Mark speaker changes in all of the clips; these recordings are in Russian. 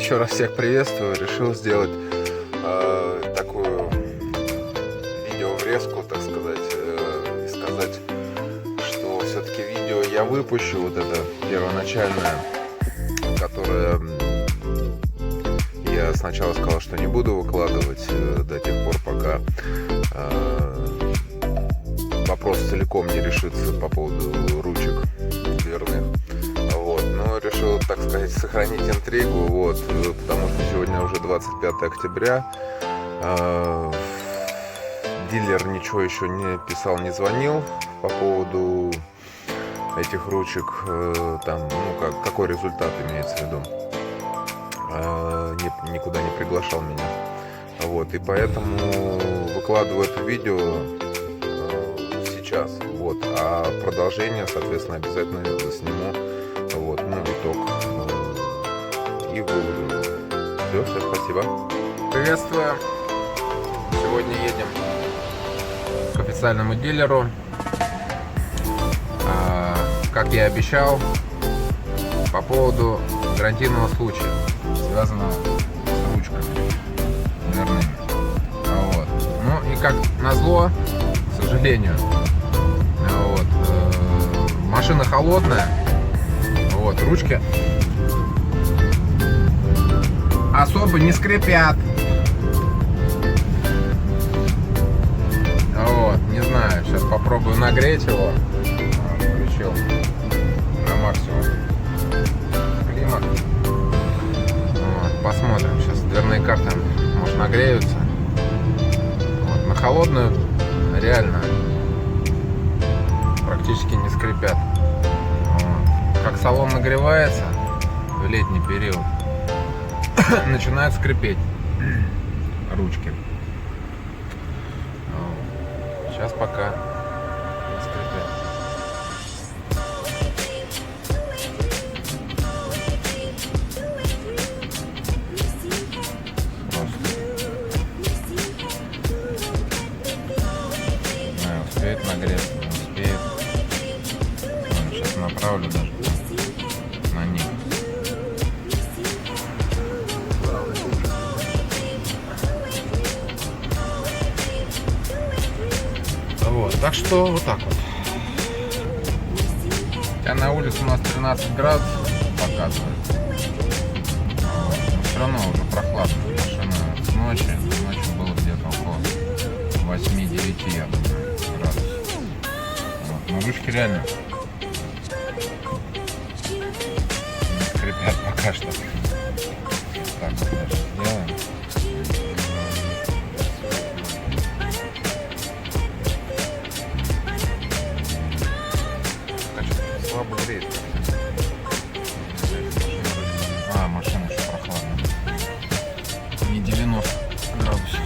Speaker 1: Еще раз всех приветствую. Решил сделать такую видеоврезку, так сказать, и сказать, что все-таки видео я выпущу, вот это первоначальное, которое я сначала сказал, что не буду выкладывать до тех пор, пока вопрос целиком не решится по поводу ручек дверных. Вот. Но решил, так сказать, сохранить интригу, вот, потому что сегодня уже 25 октября. Дилер ничего еще не писал, не звонил по поводу этих ручек, там, ну, какой результат имеется в виду. Никуда не приглашал меня. Вот, и поэтому выкладываю это видео сейчас. Вот, а продолжение, соответственно, обязательно сниму. Вот, ну, итог и выводы. Все, спасибо. Приветствую. Сегодня едем к официальному дилеру. Как я и обещал, по поводу гарантийного случая, связанного с ручками дверными. Вот. Ну и как назло, к сожалению, вот, машина холодная, вот, ручки особо не скрипят. Вот, не знаю, сейчас попробую нагреть его. Включил на максимум климат. Вот, посмотрим, сейчас дверные карты, может, нагреются. Вот, на холодную реально практически не скрипят. Вот. Как салон нагревается в летний период, начинают скрипеть ручки. Вот. Сейчас пока не скрипят. Успеет нагреться, не успеет. Сейчас направлю даже на них. Вот, так что вот так вот. Хотя на улице у нас 13 градусов показывает. Вот. Но все равно уже прохладно. Машина с ночи. Ночью было где-то около 8-9, я думаю, градусов. Вот. Но ручки реально не скрипят пока что. Так вот даже сделаем. Слабо греет. Машина еще прохладная. Не 90 градусов.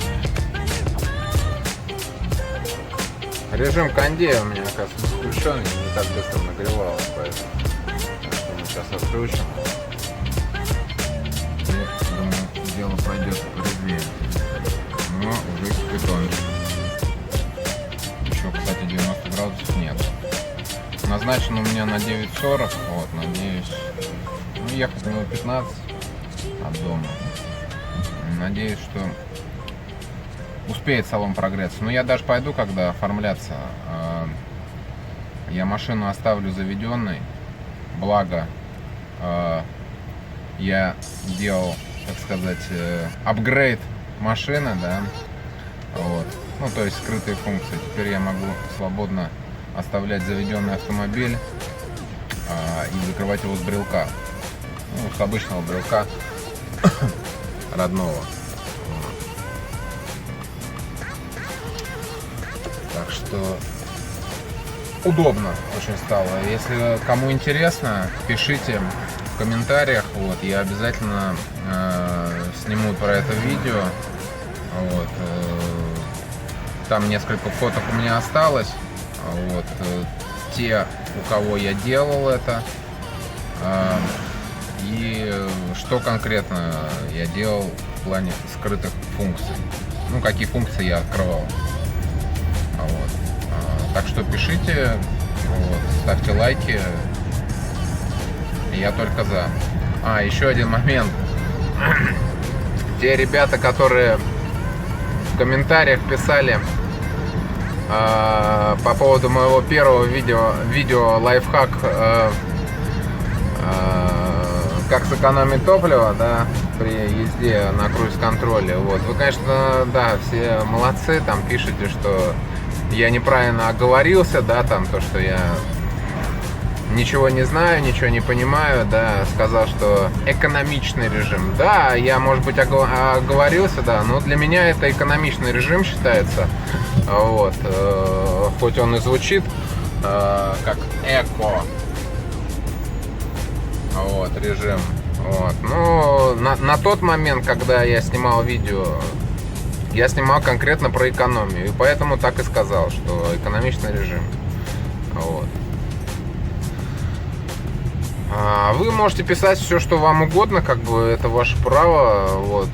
Speaker 1: Режим кондея у меня, оказывается, включен, не так быстро нагревалось, поэтому так что мы сейчас отключим. И, думаю, дело пойдет порезвее. Но уже кипятончик. Еще, кстати, 90 градусов нет. Назначен у меня на 9:40, вот, надеюсь, ну, ехать минут 15 от дома. Надеюсь, что успеет салон прогреться. Но я даже пойду, когда оформляться. Я машину оставлю заведенной. Благо, я делал, так сказать, апгрейд машины, да. Вот. Ну, то есть скрытые функции. Теперь я могу свободно оставлять заведенный автомобиль и закрывать его с брелка. Ну, с обычного брелка родного. Так что удобно очень стало. Если кому интересно, пишите в комментариях. Вот, я обязательно сниму про это видео. Вот, там несколько фоток у меня осталось. Вот, те, у кого я делал это, и что конкретно я делал в плане скрытых функций. Ну, какие функции я открывал. Вот. Так что пишите, вот, ставьте лайки. Я только за. Еще один момент. те ребята, которые в комментариях писали по поводу моего первого видео лайфхак, как сэкономить топливо, да, при езде на круиз-контроле. Вот. Вы, конечно, да, все молодцы, там пишете, что я неправильно оговорился, да, там то, что я ничего не знаю, ничего не понимаю, да, сказал, что экономичный режим. Да, я, может быть, оговорился, да, но для меня это экономичный режим считается. Вот, хоть он и звучит как эко, вот, режим. Вот. Но на тот момент, когда я снимал видео, я снимал конкретно про экономию, и поэтому так и сказал, что экономичный режим. Вот. Вы можете писать все, что вам угодно, как бы это ваше право. Вот.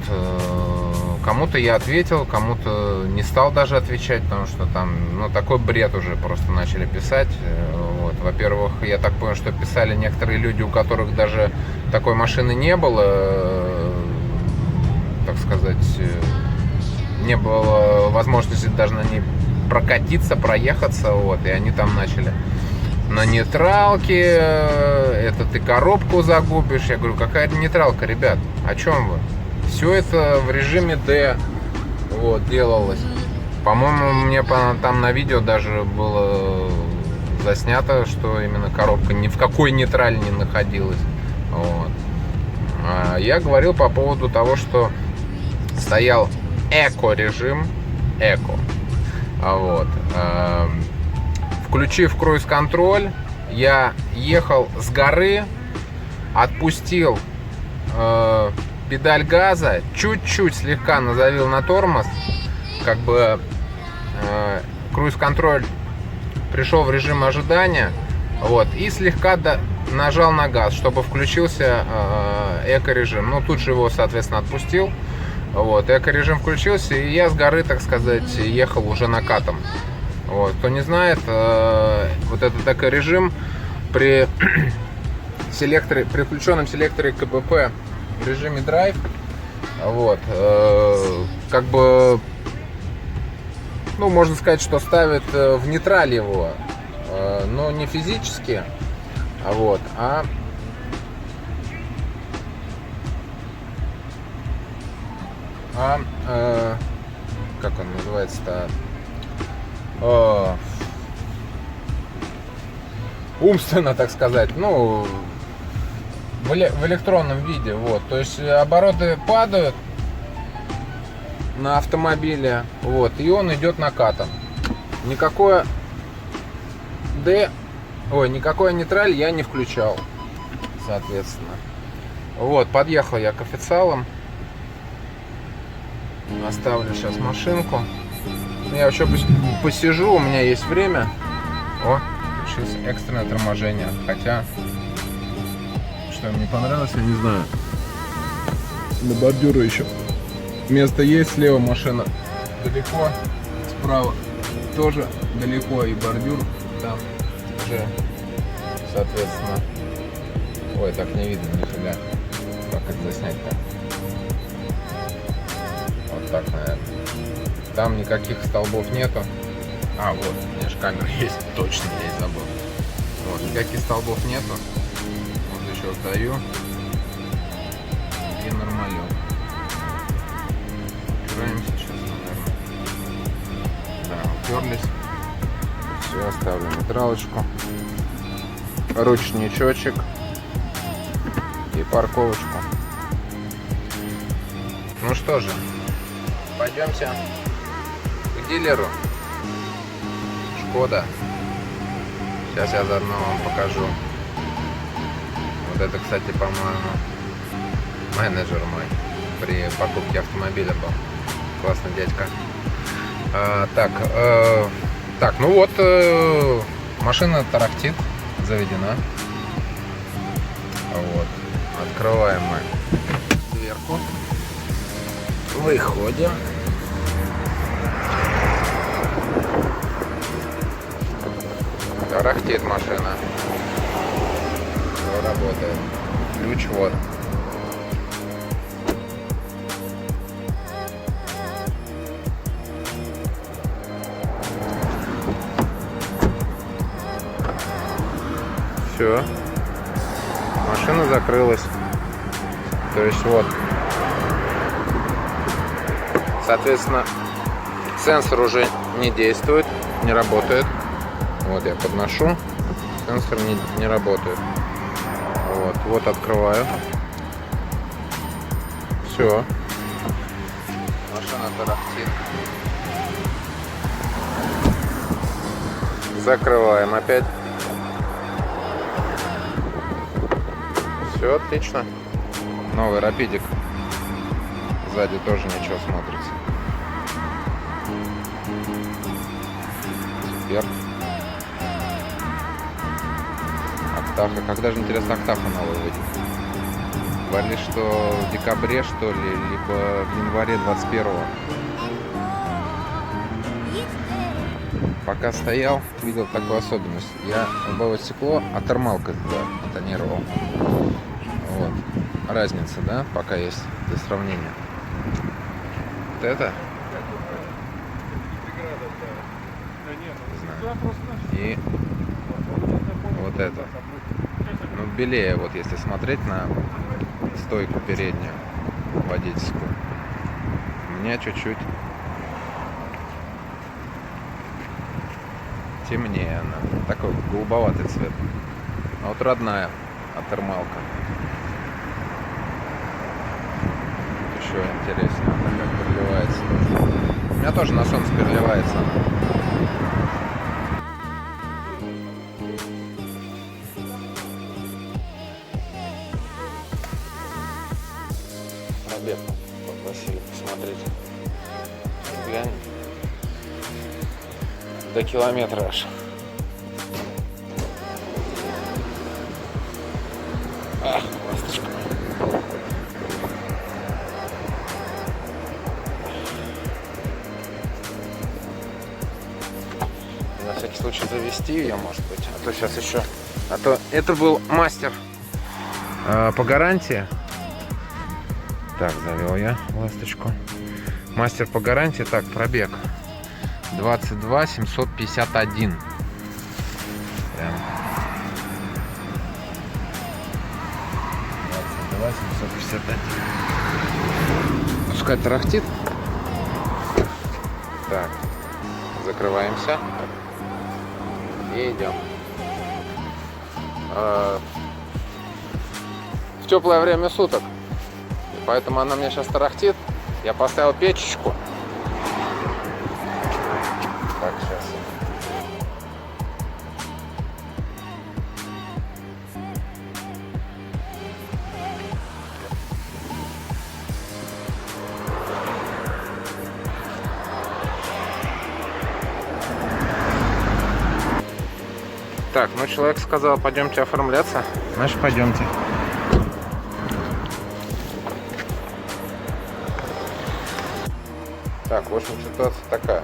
Speaker 1: Кому-то я ответил, кому-то не стал даже отвечать, потому что там, ну, такой бред уже просто начали писать. Вот. Во-первых, я так понял, что писали некоторые люди, у которых даже такой машины не было, так сказать, не было возможности даже на ней прокатиться, проехаться, вот, и они там начали на нейтралке, это ты коробку загубишь. Я говорю, какая-то нейтралка, ребят, о чем вы? Все это в режиме D, вот, делалось. По-моему, мне там на видео даже было заснято, что именно коробка ни в какой нейтрале не находилась. Вот. Я говорил по поводу того, что стоял эко-режим, эко. Вот. Включив круиз-контроль, я ехал с горы, отпустил педаль газа, чуть-чуть слегка надавил на тормоз, как бы круиз-контроль пришел в режим ожидания, вот, и слегка нажал на газ, чтобы включился эко-режим. Ну, тут же его, соответственно, отпустил. Вот, эко-режим включился, и я с горы, так сказать, ехал уже накатом. Вот. Кто не знает, вот этот эко-режим при селекторе, при включенном селекторе КПП в режиме драйв, вот, как бы, ну, можно сказать, что ставит в нейтраль его, но не физически, вот, как он называется-то, умственно, так сказать, ну, в электронном виде, вот, то есть обороты падают на автомобиле, вот, и он идет накатом. Никакой нейтраль я не включал, соответственно. Вот, подъехал я к официалам, оставлю сейчас машинку. Я еще посижу, у меня есть время. О, включилось экстренное торможение. Хотя, что мне понравилось, я не знаю. На бордюру еще место есть. Слева машина далеко, справа тоже далеко, и бордюр там уже, соответственно. Ой, так не видно нифига. Как это заснять-то? Вот так, наверное. Там никаких столбов нету. А, вот, у меня же камера есть, точно, я и забыл. Вот, никаких столбов нету. Вот еще сдаю. И нормально. Упираемся сейчас, наверное. Да, уперлись. Все, оставлю нейтралочку. Ручничочек. И парковочку. Ну что же, пойдемте к дилеру. Шкода. Сейчас я заодно вам покажу. Вот это, кстати, по-моему, менеджер мой при покупке автомобиля был. Классный дядька. Так, ну вот, машина тарахтит, заведена. Вот. Открываем мы дверку. Выходим. Тарахтит машина. Все работает. Ключ вот. Все. Машина закрылась. То есть вот. Соответственно, сенсор уже не действует, не работает. Вот я подношу. Сенсор не работает. Вот открываю. Все. Машина тарахтит. Закрываем опять. Все отлично. Новый рапидик. Сзади тоже ничего смотрится. Супер. Октавка. Когда же, интересно, октавка новая выйдет? Говорили, что в декабре, что ли, либо в январе 21-го. Пока стоял, видел такую особенность. Я лобовое стекло отормалкой тонировал. Вот. Разница, да, пока есть для сравнения. Вот это. И вот это. Ну, белее, вот если смотреть на стойку переднюю водительскую. У меня чуть-чуть темнее она. Такой голубоватый цвет. А вот родная отермалка. Еще интереснее, она как переливается. У меня тоже на солнце переливается она. Пробег попросили посмотреть. Глянь. До километра аж. Ах, ласточка. На всякий случай завести ее, может быть. А то сейчас еще. А то это был мастер по гарантии. Так, завел я ласточку. Мастер по гарантии. Так, пробег 22 751. Прям. 22 751. Пускай тарахтит. Так, закрываемся и идем. В теплое время суток. Поэтому она мне сейчас тарахтит. Я поставил печечку. Так, сейчас. Так, ну человек сказал, пойдемте оформляться. Значит, пойдемте. Так, в общем, ситуация такая.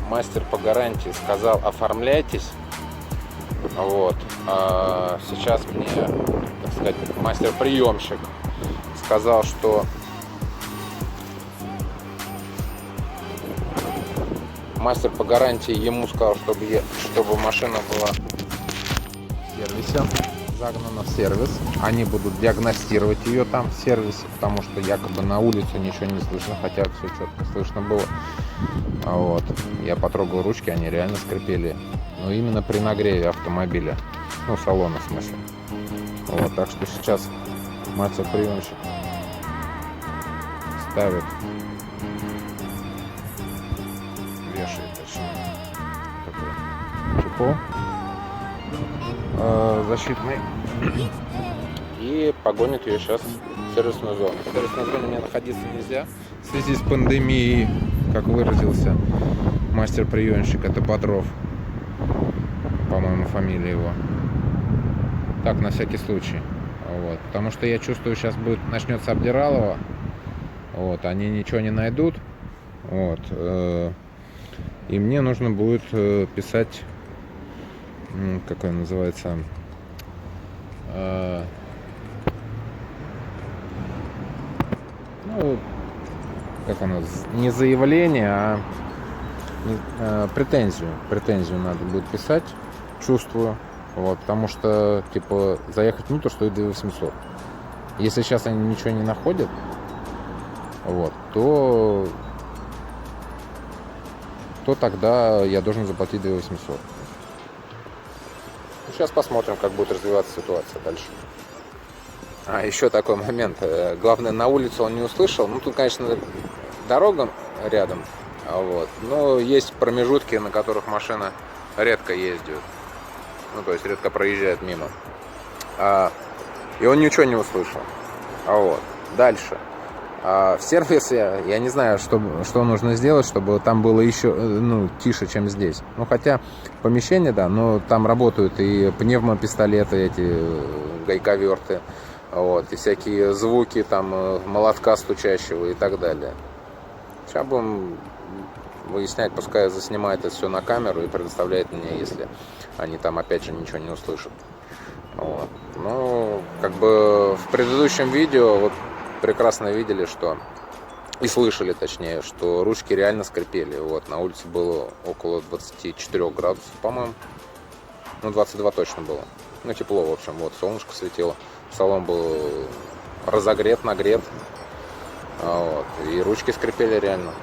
Speaker 1: Мастер по гарантии сказал, оформляйтесь. Вот. Сейчас мне, так сказать, мастер-приемщик сказал, что мастер по гарантии ему сказал, чтобы машина была сервисе, загнана в сервис. Они будут диагностировать ее там в сервисе, потому что якобы на улице ничего не слышно, хотя все четко слышно было. Вот. Я потрогал ручки, они реально скрипели. Но именно при нагреве автомобиля. Ну, салона в смысле. Вот. Так что сейчас мастер-приемщик ставит, вешает, точнее, такой чехол защитный и погонит ее сейчас в сервисную зону. В сервисной зоне мне находиться нельзя в связи с пандемией, как выразился мастер-приемщик. Это Бодров, по-моему, фамилия его. Так, на всякий случай. Вот. Потому что я чувствую, сейчас начнется обдиралово. Вот. Они ничего не найдут. Вот. И мне нужно будет писать, как он называется, ну, как оно, не заявление, а претензию. Претензию надо будет писать, чувствую. Вот, потому что, типа, заехать внутрь стоит 2800. Если сейчас они ничего не находят, вот, то тогда я должен заплатить 2800. Сейчас посмотрим, как будет развиваться ситуация дальше. А еще такой момент. Главное, на улицу он не услышал. Ну, тут, конечно, дорога рядом. Вот. Но есть промежутки, на которых машина редко ездит. Ну, то есть редко проезжает мимо. И он ничего не услышал. Вот. Дальше. В сервисе я не знаю, что нужно сделать, чтобы там было еще тише, чем здесь. Ну, хотя помещение, да, но там работают и пневмопистолеты, эти гайковерты, вот, и всякие звуки там молотка стучащего и так далее. Сейчас будем выяснять, пускай заснимает это все на камеру и предоставляет мне, если они там опять же ничего не услышат. Вот. Ну, как бы в предыдущем видео вот прекрасно видели, что и слышали, точнее, что ручки реально скрипели. Вот, на улице было около 24 градусов, по-моему. Ну, 22 точно было. Ну, тепло, в общем, вот, солнышко светило. Салон был разогрет, нагрет. Вот, и ручки скрипели реально.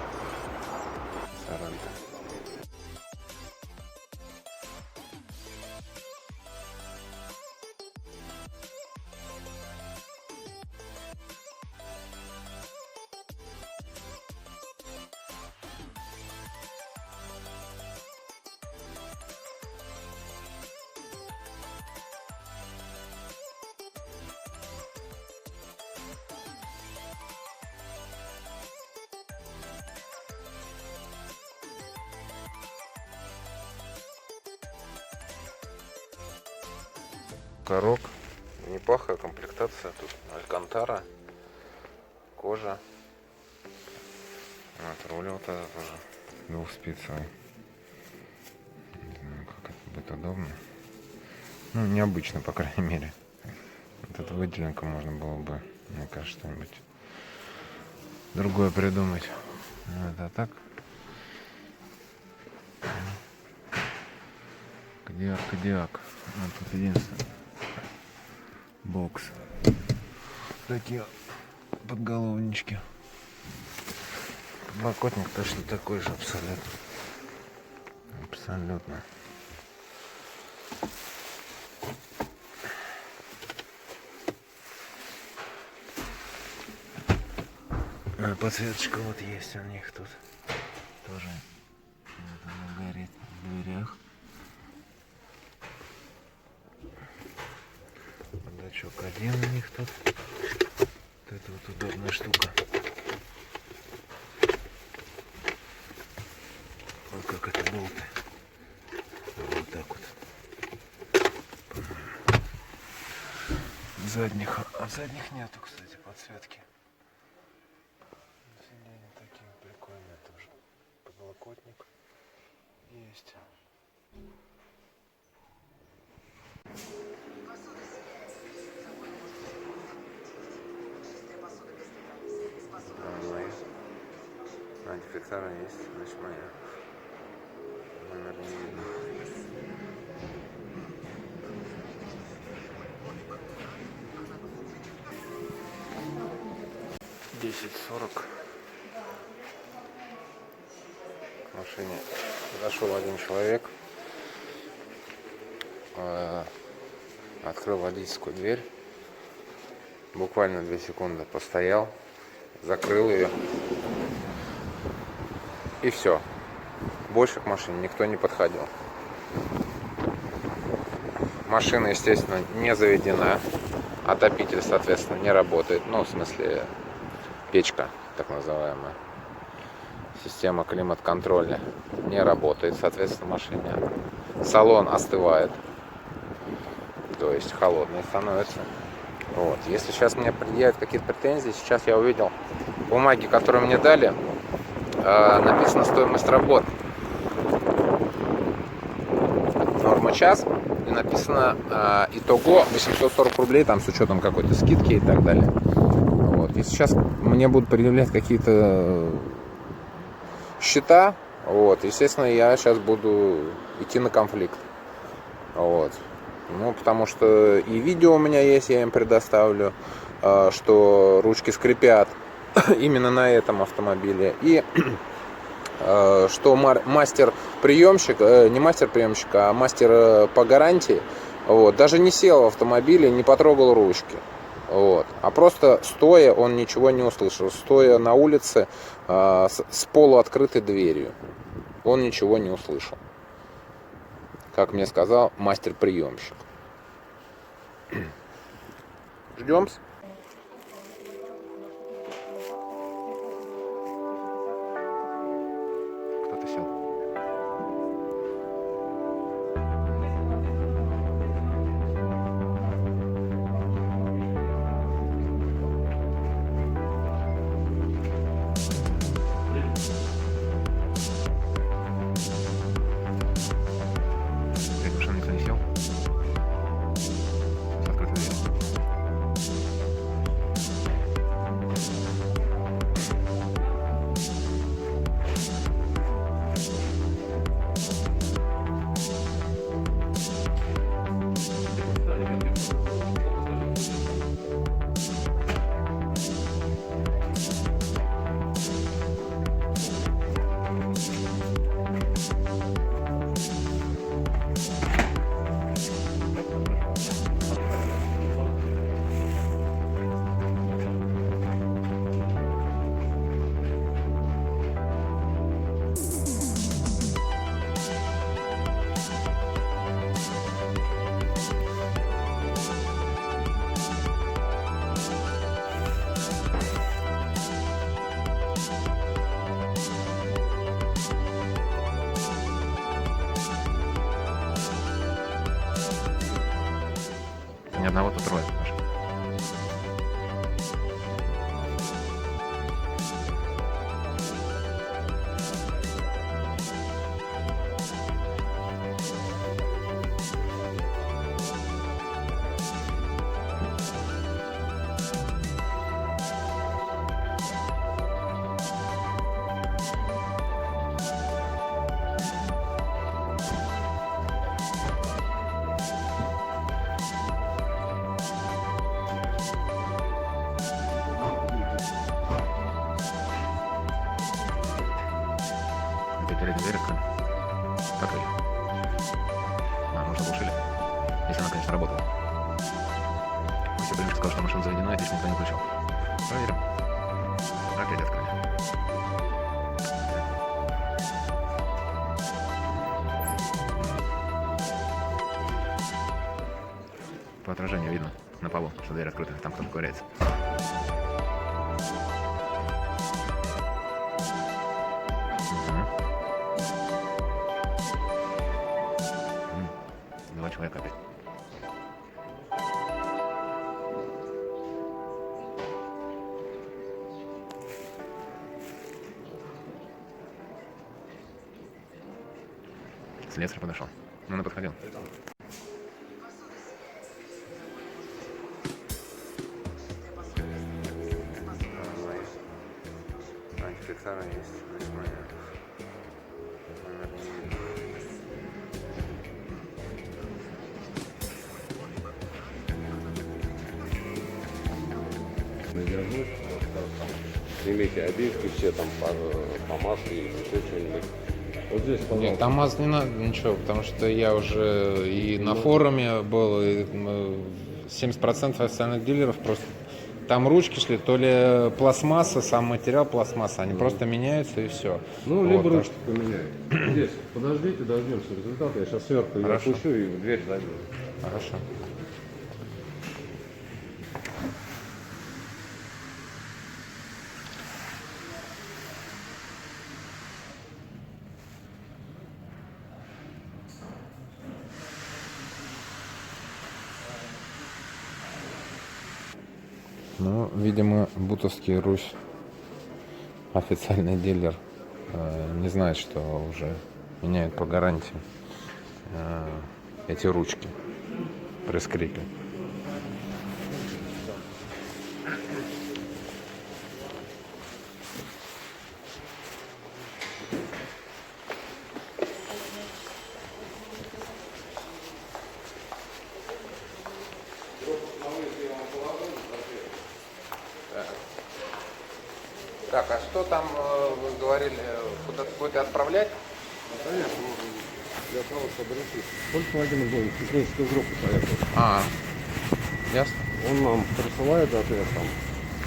Speaker 1: Корок, неплохая комплектация, тут алькантара, кожа. Вот, руль вот этот тоже двухспицевый. Не знаю, как это будет удобно. Ну, необычно, по крайней мере. Вот эту выделенку можно было бы, мне кажется, что-нибудь другое придумать. Вот, а так. Кодиак. Вот тут единственное. Бокс. Такие подголовнички. Подлокотник точно такой же абсолютно. Абсолютно. Подсветочка вот есть у них тут. Тоже. Вот она горит в дверях. Бардачок один у них тут. Вот это вот удобная штука. Вот как это болты. Вот так вот. Задних. А задних нету, кстати, подсветки. Сиденья такие прикольные тоже. Подлокотник есть. Фиксара есть, значит моя. Номер не видно. $10.40. К машине зашел один человек, открыл водительскую дверь, буквально 2 секунды постоял, закрыл ее. И все. Больше к машине никто не подходил. Машина, естественно, не заведена. Отопитель, соответственно, не работает. Ну, в смысле, печка, так называемая. Система климат-контроля не работает, соответственно, в машине. Салон остывает. То есть холодный становится. Вот. Если сейчас мне предъявят какие-то претензии, сейчас я увидел бумаги, которые мне дали. Написана стоимость работ, норма час, и написано итого 840 рублей, там с учетом какой-то скидки и так далее. Вот. И сейчас мне будут предъявлять какие-то счета, вот, естественно, я сейчас буду идти на конфликт, вот, ну, потому что и видео у меня есть, я им предоставлю, что ручки скрипят именно на этом автомобиле, и что мастер-приемщик, не мастер-приемщик, а мастер по гарантии, вот, даже не сел в автомобиле, не потрогал ручки. Вот. А просто стоя он ничего не услышал. Стоя на улице с полуоткрытой дверью, он ничего не услышал. Как мне сказал мастер-приемщик. Ждем. Кто-то сел. Ни одного, то трое. Перед дверью закрыли. Может, заглушили. Если она, конечно, работала. Если Блинчик сказал, что машина заведена, и здесь никто не включал. Проверим. Опять открыли. По отражению видно на полу, что дверь открыта, там кто-то ковыряется. Два человека опять. Слесарь подошел. Ну, он и подходил. Специально есть.
Speaker 2: Снимите обивки все там по масле или еще что-нибудь. Вот здесь, пожалуйста.
Speaker 1: Нет, там мазать не надо ничего, потому что я уже и на форуме был, и 70% официальных дилеров просто там ручки шли, то ли пластмасса, сам материал пластмасса, они просто меняются и все.
Speaker 2: Ну,
Speaker 1: вот,
Speaker 2: либо ручки поменяют. Здесь, подождите, дождемся результата. Я сейчас сверху ее опущу и в дверь зайду.
Speaker 1: Хорошо. Ну, видимо, Бутовский Русь, официальный дилер, не знает, что уже меняют по гарантии эти ручки при скрипе. что там вы говорили, куда-то будете отправлять?
Speaker 2: Конечно, для того, чтобы решить. Volkswagen Gol, техническую группу поехал.
Speaker 1: Ясно.
Speaker 2: Он нам присылает ответ там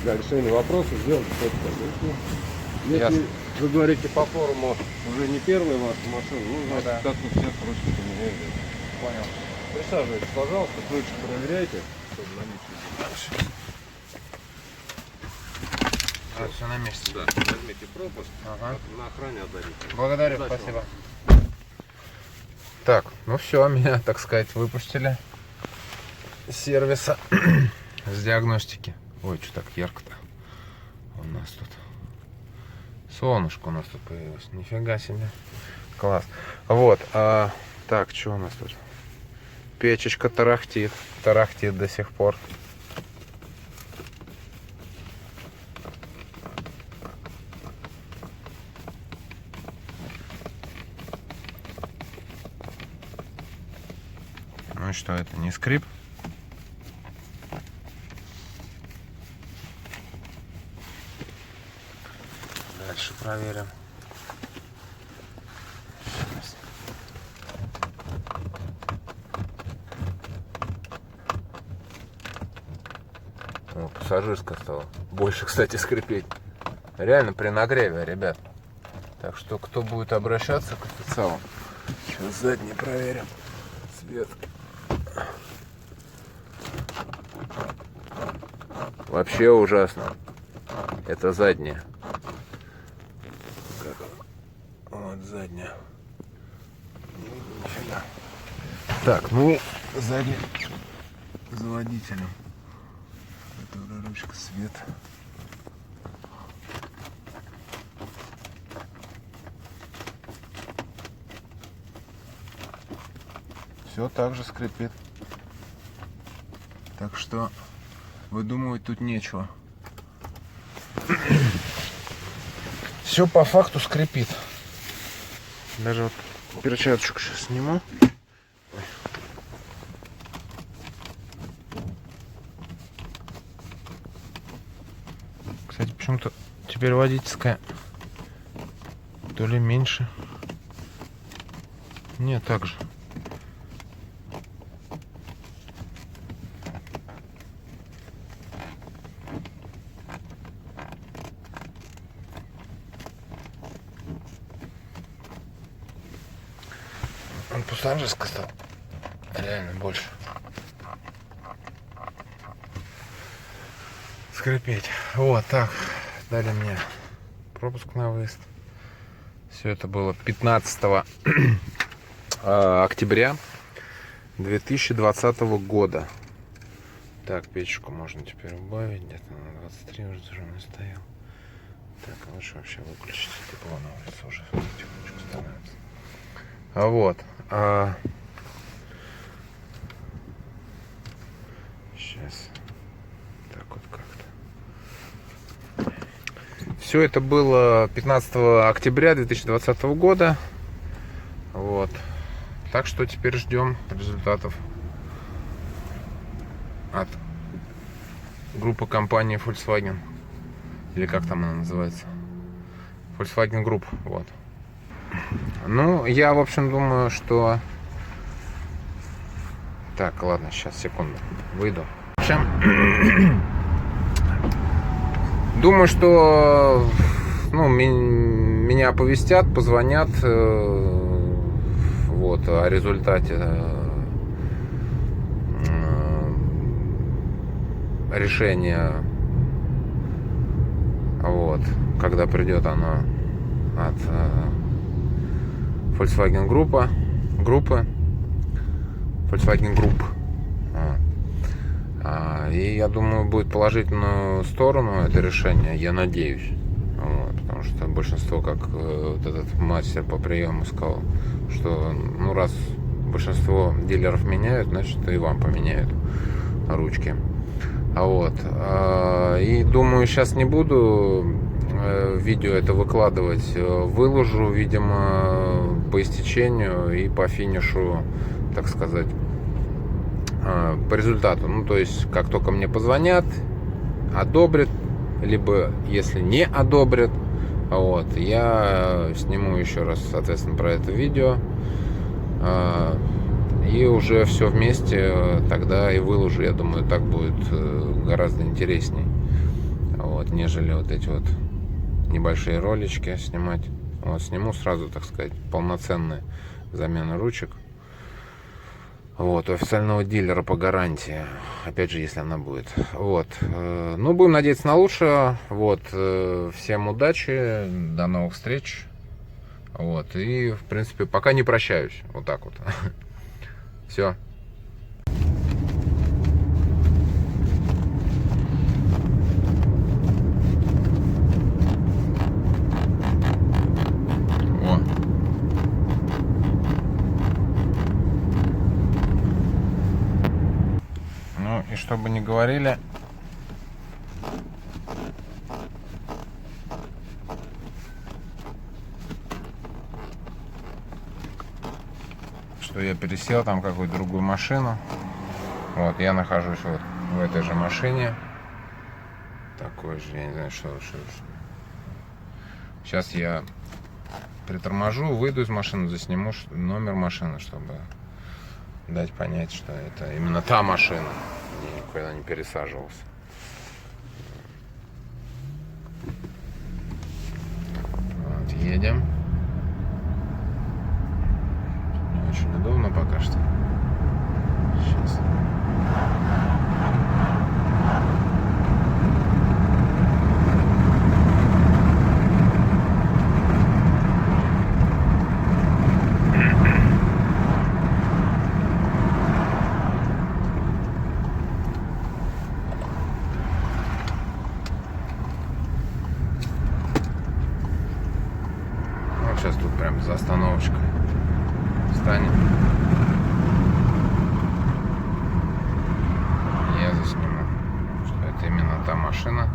Speaker 2: для решения вопроса, сделать что-то. Если
Speaker 1: Ясно.
Speaker 2: вы говорите по форуму, уже не первая ваша машина, ну, значит,
Speaker 1: да.
Speaker 2: как-то все просят поменяйте.
Speaker 1: Понял.
Speaker 2: Присаживайтесь, пожалуйста, ключик проверяйте, чтобы наличие.
Speaker 1: Все на месте.
Speaker 2: Да, возьмите пропуск,
Speaker 1: Ага.
Speaker 2: на охране отдадите.
Speaker 1: Благодарю,
Speaker 2: Удачи вам.
Speaker 1: спасибо. Так, ну все, меня, так сказать, выпустили с сервиса с диагностики. Ой, что так ярко-то у нас тут. Солнышко у нас тут появилось. Нифига себе. Класс. Вот. Так, что у нас тут? Печечка тарахтит. Тарахтит до сих пор. Ну и что, это не скрип? Дальше проверим. О, пассажирская стала больше, кстати, скрипеть. Реально при нагреве, ребят. Так что, кто будет обращаться к официалу, сейчас задний проверим. Свет. Вообще ужасно. Это задняя. Вот задняя. Нифига. Так, ну задняя за водителем. Это уже ручка, свет. Все так же скрипит. Так что выдумывать тут нечего. Все по факту скрипит. Даже вот перчаточку сейчас сниму. Ой. Кстати, почему-то теперь водительская то ли меньше. Не, так же. Он пассажирский стал. Реально больше. Скрипеть. Вот так. Дали мне пропуск на выезд. Все это было 15 октября 2020 года. Так, печку можно теперь убавить. Где-то на 23 уже зажженный стоял. Так, лучше вообще выключить. Тепло на улице уже потихонечку становится. Вот. Сейчас. Так вот как-то. Все это было 15 октября 2020 года. Вот. Так что теперь ждем результатов от группы компании Volkswagen. Или как там она называется? Volkswagen Group. Вот. Ну, я, в общем, думаю, что... Так, ладно, сейчас, секунду. Выйду. В общем, думаю, что меня оповестят, позвонят вот, о результате решения. Вот, когда придет оно от Volkswagen группы Volkswagen Group. И я думаю, будет положительную сторону это решение, я надеюсь. Вот, потому что большинство, как вот этот мастер по приему сказал, что ну раз большинство дилеров меняют, значит и вам поменяют ручки. Вот. И думаю, сейчас не буду видео это выкладывать, выложу, видимо, по истечению и по финишу, так сказать, по результату. Ну, то есть, как только мне позвонят, одобрят, либо, если не одобрят, Вот, я сниму еще раз, соответственно, про это видео. И уже все вместе тогда и выложу. Я думаю, так будет гораздо интересней. Вот, нежели вот эти вот небольшие ролички снимать. Вот, сниму сразу, так сказать, полноценная замена ручек. Вот, у официального дилера по гарантии. Опять же, если она будет. Вот. Ну, будем надеяться на лучшее. Вот. Всем удачи. До новых встреч. Вот. И, в принципе, пока не прощаюсь. Вот так вот. Все. Ну и чтобы не говорили, что я пересел там какую-то другую машину. Вот, я нахожусь вот в этой же машине. Такой же, я не знаю, что. Сейчас я приторможу, выйду из машины, засниму номер машины, чтобы дать понять, что это именно та машина. Я никогда не пересаживался. Вот, едем. Не очень удобно пока что. Сейчас. Сейчас тут прям за остановочкой встанем. Я засниму, что это именно та машина.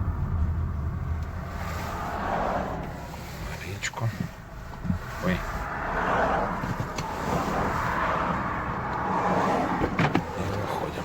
Speaker 1: Речку. Ой. И выходим.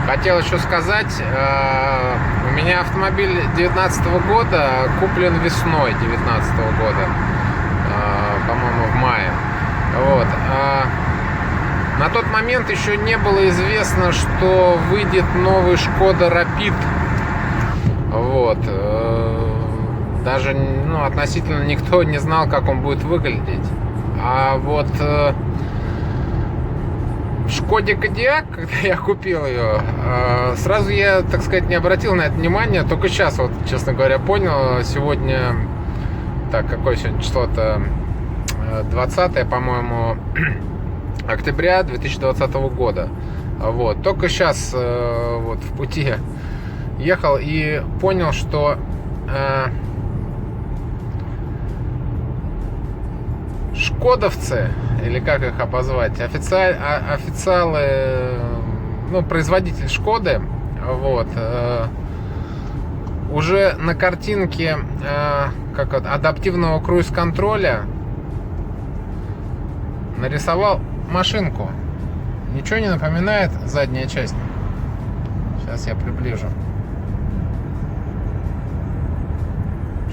Speaker 1: Хотел еще сказать, у меня автомобиль 2019 года куплен весной 2019 года, по-моему, в мае. Вот. На тот момент еще не было известно, что выйдет новый Шкода Rapid. Вот. Даже относительно никто не знал, как он будет выглядеть. А вот в Шкоде Кодиак, когда я купил ее, сразу я, так сказать, не обратил на это внимания. Только сейчас, вот, честно говоря, понял. Сегодня, так, какое сегодня число-то? 20, по-моему, октября 2020 года. Вот. Только сейчас вот в пути ехал и понял, что шкодовцы, или как их обозвать, официалы, производитель Шкоды, вот, уже на картинке адаптивного круиз-контроля нарисовал машинку. Ничего не напоминает задняя часть? Сейчас я приближу.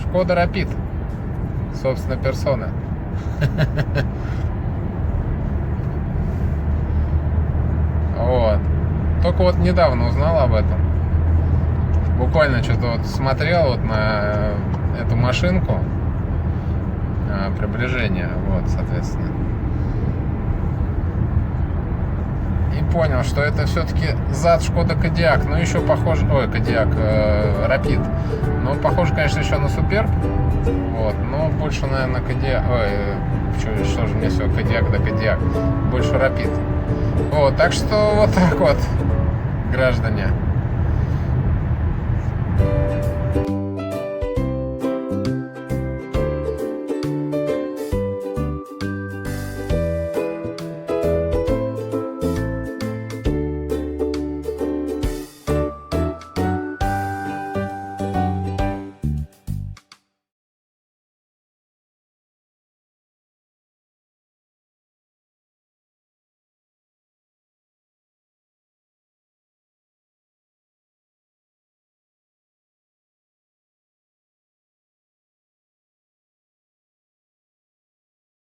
Speaker 1: Шкода Rapid, собственно, персона. Вот. Только вот недавно узнал об этом. Буквально что-то вот смотрел вот на эту машинку. Приближение, вот, соответственно. И понял, что это все-таки зад Шкода Кодиак. Но еще похож... Ой, Кодиак, Rapid. Но похож, конечно, еще на Суперб. Вот, но больше, наверное, Кодиак... Ой, что же мне все Кодиак да Кодиак. Больше Rapid. Вот, так что вот так вот, граждане.